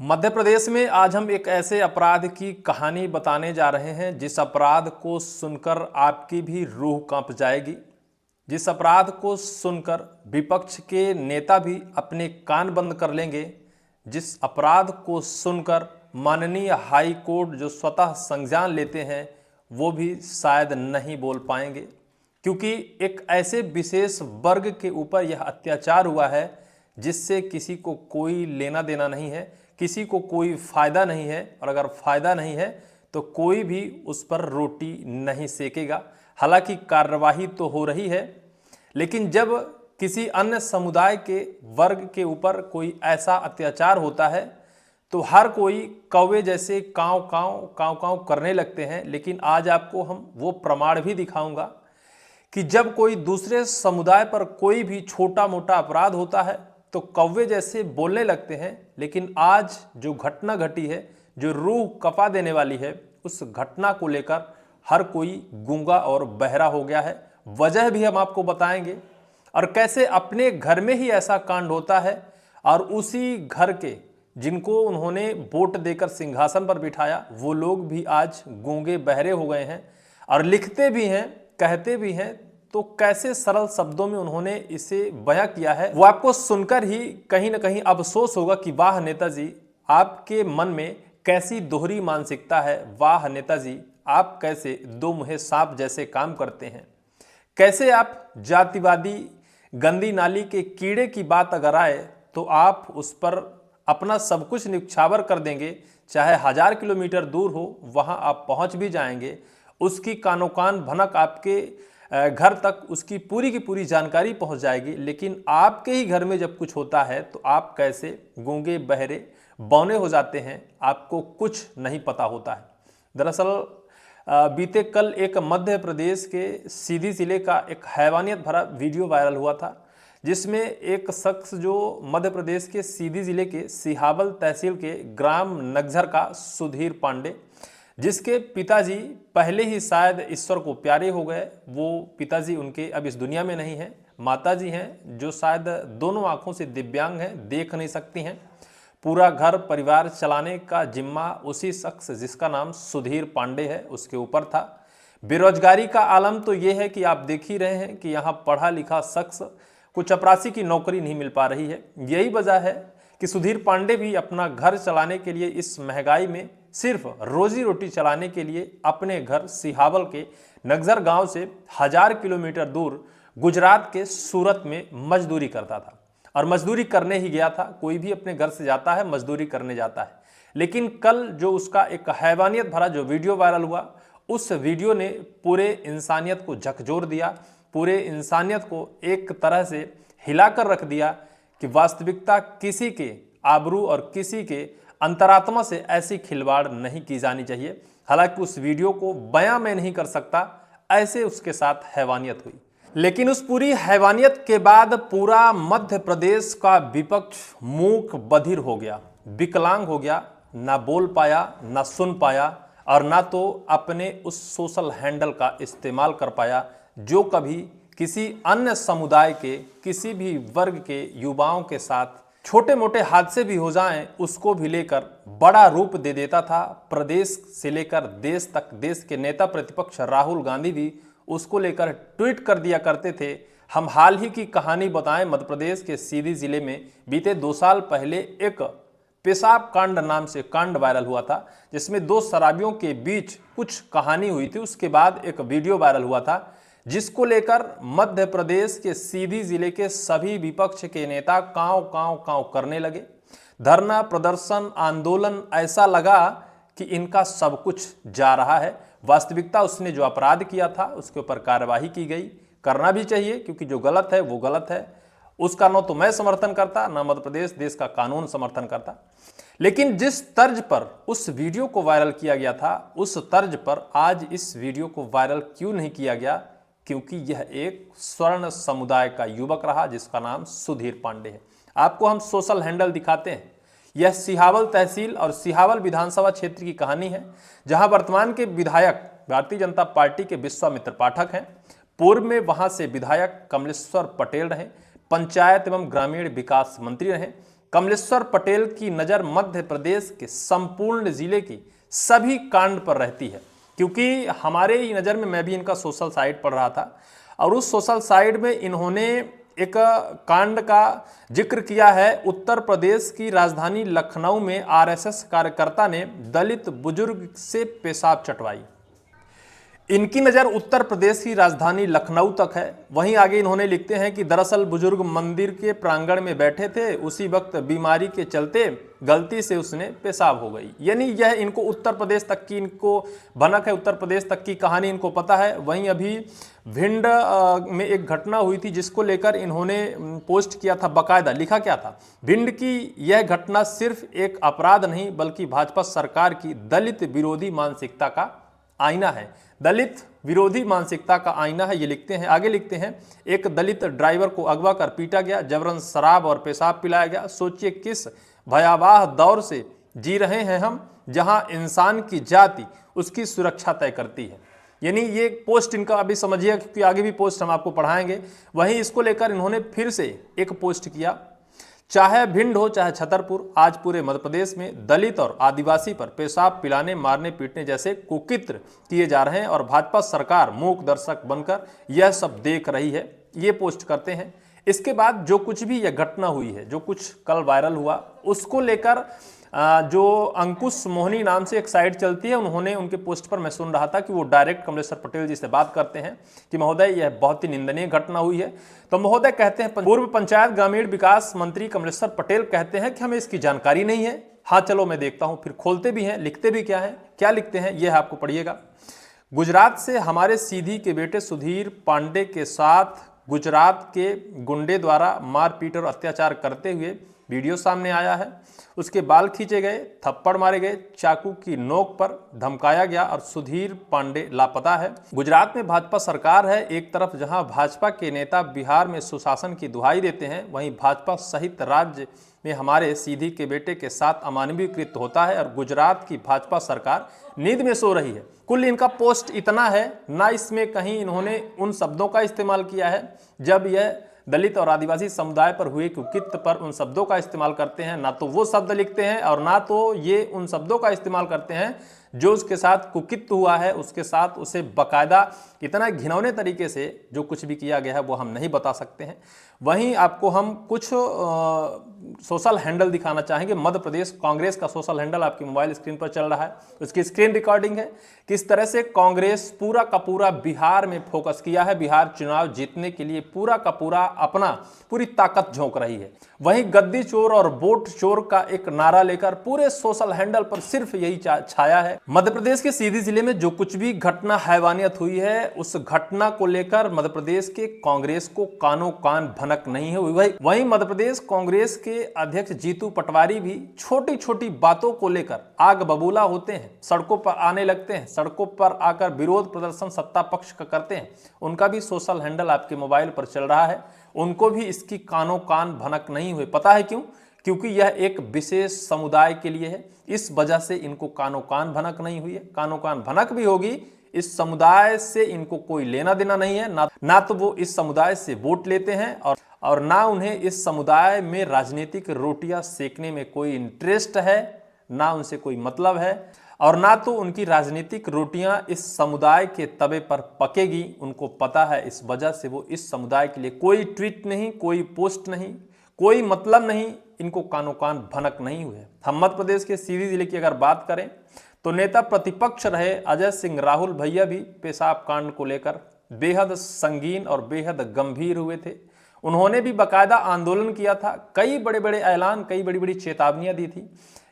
मध्य प्रदेश में आज हम एक ऐसे अपराध की कहानी बताने जा रहे हैं जिस अपराध को सुनकर आपकी भी रूह कांप जाएगी। जिस अपराध को सुनकर विपक्ष के नेता भी अपने कान बंद कर लेंगे। जिस अपराध को सुनकर माननीय हाई कोर्ट जो स्वतः संज्ञान लेते हैं वो भी शायद नहीं बोल पाएंगे, क्योंकि एक ऐसे विशेष वर्ग के ऊपर यह अत्याचार हुआ है जिससे किसी को कोई लेना देना नहीं है, किसी को कोई फायदा नहीं है, और अगर फायदा नहीं है तो कोई भी उस पर रोटी नहीं सेकेगा। हालांकि कार्रवाई तो हो रही है, लेकिन जब किसी अन्य समुदाय के वर्ग के ऊपर कोई ऐसा अत्याचार होता है तो हर कोई कौवे जैसे कांव कांव कांव कांव करने लगते हैं। लेकिन आज आपको हम वो प्रमाण भी दिखाऊंगा कि जब कोई दूसरे समुदाय पर कोई भी छोटा मोटा अपराध होता है तो कौवे जैसे बोलने लगते हैं। लेकिन आज जो घटना घटी है, जो रूह कपा देने वाली है, उस घटना को लेकर हर कोई गूंगा और बहरा हो गया है। वजह भी हम आपको बताएंगे, और कैसे अपने घर में ही ऐसा कांड होता है और उसी घर के जिनको उन्होंने वोट देकर सिंहासन पर बिठाया वो लोग भी आज गूंगे बहरे हो गए हैं और लिखते भी हैं, कहते भी हैं। तो कैसे सरल शब्दों में उन्होंने इसे बयां किया है वो आपको सुनकर ही कहीं ना कहीं अफसोस होगा कि वाह नेताजी, आपके मन में कैसी दोहरी मानसिकता है। वाह नेताजी, आप कैसे दो मुहे सांप जैसे काम करते हैं। कैसे आप जातिवादी गंदी नाली के कीड़े की बात अगर आए तो आप उस पर अपना सब कुछ निछावर कर देंगे। चाहे 1000 किलोमीटर दूर हो वहां आप पहुंच भी जाएंगे। उसकी कानो कान भनक आपके घर तक उसकी पूरी की पूरी जानकारी पहुंच जाएगी। लेकिन आपके ही घर में जब कुछ होता है तो आप कैसे गूंगे बहरे बौने हो जाते हैं, आपको कुछ नहीं पता होता है। दरअसल बीते कल एक मध्य प्रदेश के सीधी जिले का एक हैवानियत भरा वीडियो वायरल हुआ था, जिसमें एक शख्स जो मध्य प्रदेश के सीधी जिले के सिहावल तहसील के ग्राम नगझर का सुधीर पांडे, जिसके पिताजी पहले ही शायद ईश्वर को प्यारे हो गए। वो पिताजी उनके अब इस दुनिया में नहीं हैं, माताजी हैं जो शायद दोनों आंखों से दिव्यांग हैं, देख नहीं सकती हैं। पूरा घर परिवार चलाने का जिम्मा उसी शख्स जिसका नाम सुधीर पांडे है उसके ऊपर था। बेरोजगारी का आलम तो ये है कि आप देख ही रहे हैं कि यहाँ पढ़ा लिखा शख्स को चपरासी की नौकरी नहीं मिल पा रही है। यही वजह है कि सुधीर पांडे भी अपना घर चलाने के लिए इस महंगाई में सिर्फ रोजी रोटी चलाने के लिए अपने घर सिहावल के नगझर गांव से 1000 किलोमीटर दूर गुजरात के सूरत में मजदूरी करता था। और मजदूरी करने ही गया था। कोई भी अपने घर से जाता है मजदूरी करने जाता है। लेकिन कल जो उसका एक हैवानियत भरा जो वीडियो वायरल हुआ, उस वीडियो ने पूरे इंसानियत को झकझोर दिया, पूरे इंसानियत को एक तरह से हिलाकर रख दिया कि वास्तविकता किसी के आबरू और किसी के अंतरात्मा से ऐसी खिलवाड़ नहीं की जानी चाहिए। हालांकि उस वीडियो को बयां मैं नहीं कर सकता, ऐसे उसके साथ हैवानियत हुई। लेकिन उस पूरी हैवानियत के बाद पूरा मध्य प्रदेश का विपक्ष मूक बधिर हो गया, विकलांग हो गया, ना बोल पाया, ना सुन पाया, और ना तो अपने उस सोशल हैंडल का इस्तेमाल कर पाया जो कभी किसी अन्य समुदाय के किसी भी वर्ग के युवाओं के साथ छोटे मोटे हादसे भी हो जाएं उसको भी लेकर बड़ा रूप दे देता था। प्रदेश से लेकर देश तक देश के नेता प्रतिपक्ष राहुल गांधी भी उसको लेकर ट्वीट कर दिया करते थे। हम हाल ही की कहानी बताएं, मध्य प्रदेश के सीधी जिले में बीते 2 साल पहले एक पेशाब कांड नाम से कांड वायरल हुआ था, जिसमें 2 शराबियों के बीच कुछ कहानी हुई थी। उसके बाद एक वीडियो वायरल हुआ था जिसको लेकर मध्य प्रदेश के सीधी जिले के सभी विपक्ष के नेता कांव कांव कांव करने लगे। धरना प्रदर्शन आंदोलन, ऐसा लगा कि इनका सब कुछ जा रहा है। वास्तविकता उसने जो अपराध किया था उसके ऊपर कार्रवाई की गई, करना भी चाहिए, क्योंकि जो गलत है वो गलत है। उसका न तो मैं समर्थन करता, न मध्य प्रदेश देश का कानून समर्थन करता। लेकिन जिस तर्ज पर उस वीडियो को वायरल किया गया था, उस तर्ज पर आज इस वीडियो को वायरल क्यों नहीं किया गया? क्योंकि यह एक स्वर्ण समुदाय का युवक रहा जिसका नाम सुधीर पांडे है। आपको हम सोशल हैंडल दिखाते हैं। यह सिहावल तहसील और सिहावल विधानसभा क्षेत्र की कहानी है, जहां वर्तमान के विधायक भारतीय जनता पार्टी के विश्वामित्र पाठक हैं। पूर्व में वहां से विधायक कमलेश्वर पटेल रहे, पंचायत एवं ग्रामीण विकास मंत्री रहे। कमलेश्वर पटेल की नज़र मध्य प्रदेश के संपूर्ण जिले की सभी कांड पर रहती है, क्योंकि हमारे ही नज़र में, मैं भी इनका सोशल साइट पढ़ रहा था और उस सोशल साइट में इन्होंने एक कांड का जिक्र किया है। उत्तर प्रदेश की राजधानी लखनऊ में आरएसएस कार्यकर्ता ने दलित बुजुर्ग से पेशाब चटवाई। इनकी नज़र उत्तर प्रदेश की राजधानी लखनऊ तक है। वहीं आगे इन्होंने लिखते हैं कि दरअसल बुजुर्ग मंदिर के प्रांगण में बैठे थे, उसी वक्त बीमारी के चलते गलती से उसने पेशाब हो गई। यानी यह इनको उत्तर प्रदेश तक की इनको भनक है, उत्तर प्रदेश तक की कहानी इनको पता है। वहीं अभी भिंड में एक घटना हुई थी जिसको लेकर इन्होंने पोस्ट किया था, बाकायदा लिखा क्या था, भिंड की यह घटना सिर्फ एक अपराध नहीं बल्कि भाजपा सरकार की दलित विरोधी मानसिकता का आईना है। दलित विरोधी मानसिकता का आईना है, ये लिखते हैं। आगे लिखते हैं, एक दलित ड्राइवर को अगवा कर पीटा गया, जबरन शराब और पेशाब पिलाया गया। सोचिए किस भयावह दौर से जी रहे हैं हम, जहां इंसान की जाति उसकी सुरक्षा तय करती है। यानी ये पोस्ट इनका अभी समझिए, क्योंकि आगे भी पोस्ट हम आपको पढ़ाएंगे। वहीं इसको लेकर इन्होंने फिर से एक पोस्ट किया, चाहे भिंड हो चाहे छतरपुर, आज पूरे मध्य प्रदेश में दलित और आदिवासी पर पेशाब पिलाने, मारने, पीटने जैसे कुकृत्य किए जा रहे हैं और भाजपा सरकार मूक दर्शक बनकर यह सब देख रही है। ये पोस्ट करते हैं। इसके बाद जो कुछ भी यह घटना हुई है, जो कुछ कल वायरल हुआ, उसको लेकर जो अंकुश मोहनी नाम से एक साइट चलती है, उन्होंने उनके पोस्ट पर मैं सुन रहा था कि वो डायरेक्ट कमलेश्वर पटेल जी से बात करते हैं कि महोदय यह बहुत ही निंदनीय घटना हुई है। तो महोदय कहते हैं, पूर्व पंचायत ग्रामीण विकास मंत्री कमलेश्वर पटेल कहते हैं कि हमें इसकी जानकारी नहीं है। हाँ चलो मैं देखता हूं। फिर खोलते भी हैं, लिखते भी क्या है, क्या लिखते हैं यह आपको पढ़िएगा। गुजरात से हमारे सीधी के बेटे सुधीर पांडे के साथ गुजरात के गुंडे द्वारा मारपीट और अत्याचार करते हुए वीडियो सामने आया है। उसके बाल खींचे गए, थप्पड़ मारे गए, चाकू की नोक पर धमकाया गया और सुधीर पांडे लापता है। गुजरात में भाजपा सरकार है। एक तरफ जहां भाजपा के नेता बिहार में सुशासन की दुहाई देते हैं, वहीं भाजपा सहित राज्य में हमारे सीधी के बेटे के साथ अमानवीय कृत्य होता है और गुजरात की भाजपा सरकार नींद में सो रही है। कुल इनका पोस्ट इतना है, ना इसमें कहीं इन्होंने उन शब्दों का इस्तेमाल किया है जब यह दलित और आदिवासी समुदाय पर हुए कुकृत्य पर उन शब्दों का इस्तेमाल करते हैं, ना तो वो शब्द लिखते हैं और ना तो ये उन शब्दों का इस्तेमाल करते हैं जो उसके साथ कुकृत्य हुआ है, उसके साथ उसे बाकायदा इतना घिनौने तरीके से जो कुछ भी किया गया है वो हम नहीं बता सकते हैं। वहीं आपको हम कुछ सोशल हैंडल दिखाना चाहेंगे। मध्य प्रदेश कांग्रेस का सोशल हैंडल आपकी मोबाइल स्क्रीन पर चल रहा है, उसकी स्क्रीन रिकॉर्डिंग है। किस तरह से कांग्रेस पूरा का पूरा बिहार में फोकस किया है, बिहार चुनाव जीतने के लिए पूरा का पूरा अपना पूरी ताकत झोंक रही है। वहीं गद्दी चोर और वोट चोर का एक नारा लेकर पूरे सोशल हैंडल पर सिर्फ यही छाया है। मध्य प्रदेश के सीधी जिले में जो कुछ भी घटना हैवानियत हुई है, उस घटना को लेकर मध्य प्रदेश के कांग्रेस को कानो कान भनक नहीं है। वहीं मध्य प्रदेश कांग्रेस के अध्यक्ष जीतू पटवारी भी छोटी छोटी बातों को लेकर आग बबूला होते हैं, सड़कों पर आने लगते हैं, सड़कों पर आकर विरोध प्रदर्शन सत्ता पक्ष का करते हैं। उनका भी सोशल हैंडल आपके मोबाइल पर चल रहा है, उनको भी इसकी कानो कान भनक नहीं हुए। पता है क्यों? क्योंकि यह एक विशेष समुदाय के लिए है, इस वजह से इनको कानो कान भनक नहीं हुई है। कानो कान भनक भी होगी, इस समुदाय से इनको कोई लेना देना नहीं है, ना तो वो इस समुदाय से वोट लेते हैं और ना उन्हें इस समुदाय में राजनीतिक रोटियां सेकने में कोई इंटरेस्ट है, ना उनसे कोई मतलब है और ना तो उनकी राजनीतिक रोटियां इस समुदाय के तवे पर पकेगी। उनको पता है, इस वजह से वो इस समुदाय के लिए कोई ट्वीट नहीं, कोई पोस्ट नहीं, कोई मतलब नहीं, इनको कानो कान भनक नहीं हुए। हम मध्य प्रदेश के सीधी जिले की अगर बात करें तो नेता प्रतिपक्ष रहे अजय सिंह राहुल भैया भी पेशाब कांड को लेकर बेहद संगीन और बेहद गंभीर हुए थे। उन्होंने भी बाकायदा आंदोलन किया था, कई बड़े बड़े ऐलान, कई बड़ी बड़ी चेतावनियां दी थी,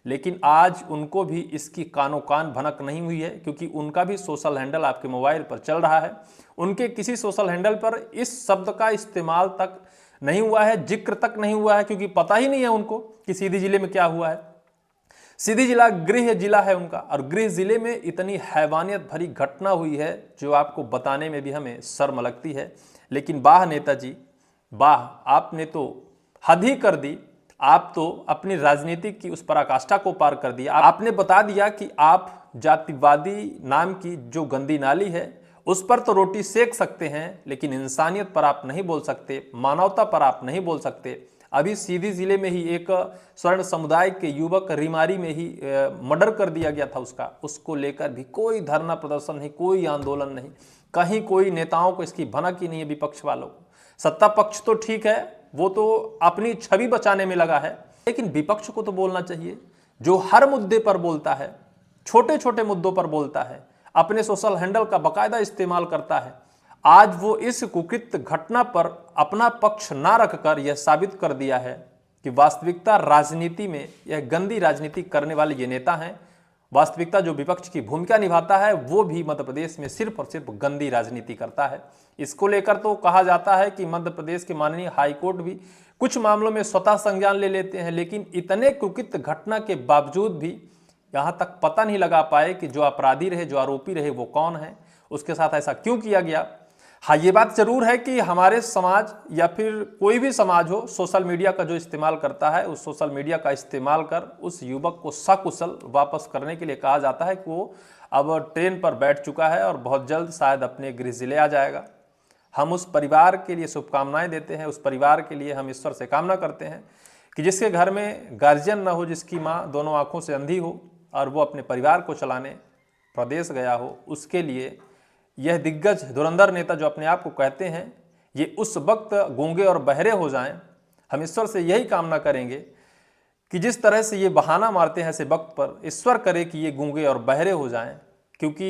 लेकिन आज उनको भी इसकी कानो कान भनक नहीं हुई है, क्योंकि उनका भी सोशल हैंडल आपके मोबाइल पर चल रहा है। उनके किसी सोशल हैंडल पर इस शब्द का इस्तेमाल तक नहीं हुआ है, जिक्र तक नहीं हुआ है, क्योंकि पता ही नहीं है उनको कि सीधी जिले में क्या हुआ है। सीधी जिला गृह जिला है उनका, और गृह जिले में इतनी हैवानियत भरी घटना हुई है जो आपको बताने में भी हमें शर्म लगती है। लेकिन वाह नेताजी वाह, आपने तो हद ही कर दी। आप तो अपनी राजनीति की उस पराकाष्ठा को पार कर दिया। आपने बता दिया कि आप जातिवादी नाम की जो गंदी नाली है उस पर तो रोटी सेक सकते हैं, लेकिन इंसानियत पर आप नहीं बोल सकते, मानवता पर आप नहीं बोल सकते। अभी सीधी जिले में ही एक स्वर्ण समुदाय के युवक रिमारी में ही मर्डर कर दिया गया था उसको लेकर भी कोई धरना प्रदर्शन नहीं, कोई आंदोलन नहीं, कहीं कोई नेताओं को इसकी भनक ही नहीं है विपक्ष वालों को। सत्ता पक्ष तो ठीक है, वो तो अपनी छवि बचाने में लगा है, लेकिन विपक्ष को तो बोलना चाहिए, जो हर मुद्दे पर बोलता है, छोटे छोटे मुद्दों पर बोलता है, अपने सोशल हैंडल का बाकायदा इस्तेमाल करता है। आज वो इस कुकृत घटना पर अपना पक्ष ना रखकर यह साबित कर दिया है कि वास्तविकता राजनीति में यह गंदी राजनीति करने वाले ये नेता हैं। वास्तविकता जो विपक्ष की भूमिका निभाता है वो भी मध्य प्रदेश में सिर्फ और सिर्फ गंदी राजनीति करता है। इसको लेकर तो कहा जाता है कि मध्य प्रदेश के माननीय हाईकोर्ट भी कुछ मामलों में स्वतः संज्ञान ले लेते हैं, लेकिन इतने कुकृत घटना के बावजूद भी यहाँ तक पता नहीं लगा पाए कि जो अपराधी रहे, जो आरोपी रहे वो कौन है, उसके साथ ऐसा क्यों किया गया। हाँ, ये बात जरूर है कि हमारे समाज या फिर कोई भी समाज हो, सोशल मीडिया का जो इस्तेमाल करता है, उस सोशल मीडिया का इस्तेमाल कर उस युवक को सकुशल वापस करने के लिए कहा जाता है कि वो अब ट्रेन पर बैठ चुका है और बहुत जल्द शायद अपने गृह जिले आ जाएगा। हम उस परिवार के लिए शुभकामनाएं देते हैं, उस परिवार के लिए हम ईश्वर से कामना करते हैं कि जिसके घर में गार्जियन न हो, जिसकी माँ दोनों आंखों से अंधी हो और वो अपने परिवार को चलाने प्रदेश गया हो, उसके लिए यह दिग्गज धुरंधर नेता जो अपने आप को कहते हैं, ये उस वक्त गूंगे और बहरे हो जाएं। हम ईश्वर से यही कामना करेंगे कि जिस तरह से ये बहाना मारते हैं ऐसे वक्त पर, ईश्वर करे कि ये गूंगे और बहरे हो जाएं, क्योंकि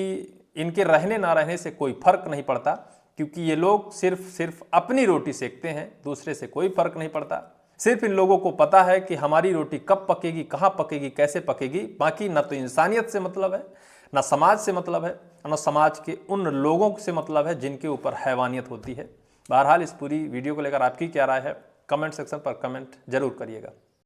इनके रहने ना रहने से कोई फर्क नहीं पड़ता, क्योंकि ये लोग सिर्फ अपनी रोटी सेकते हैं, दूसरे से कोई फर्क नहीं पड़ता। सिर्फ इन लोगों को पता है कि हमारी रोटी कब पकेगी, कहाँ पकेगी, कैसे पकेगी। बाकी न तो इंसानियत से मतलब है, ना समाज से मतलब है, ना समाज के उन लोगों से मतलब है जिनके ऊपर हैवानियत होती है। बहरहाल इस पूरी वीडियो को लेकर आपकी क्या राय है, कमेंट सेक्शन पर कमेंट जरूर करिएगा।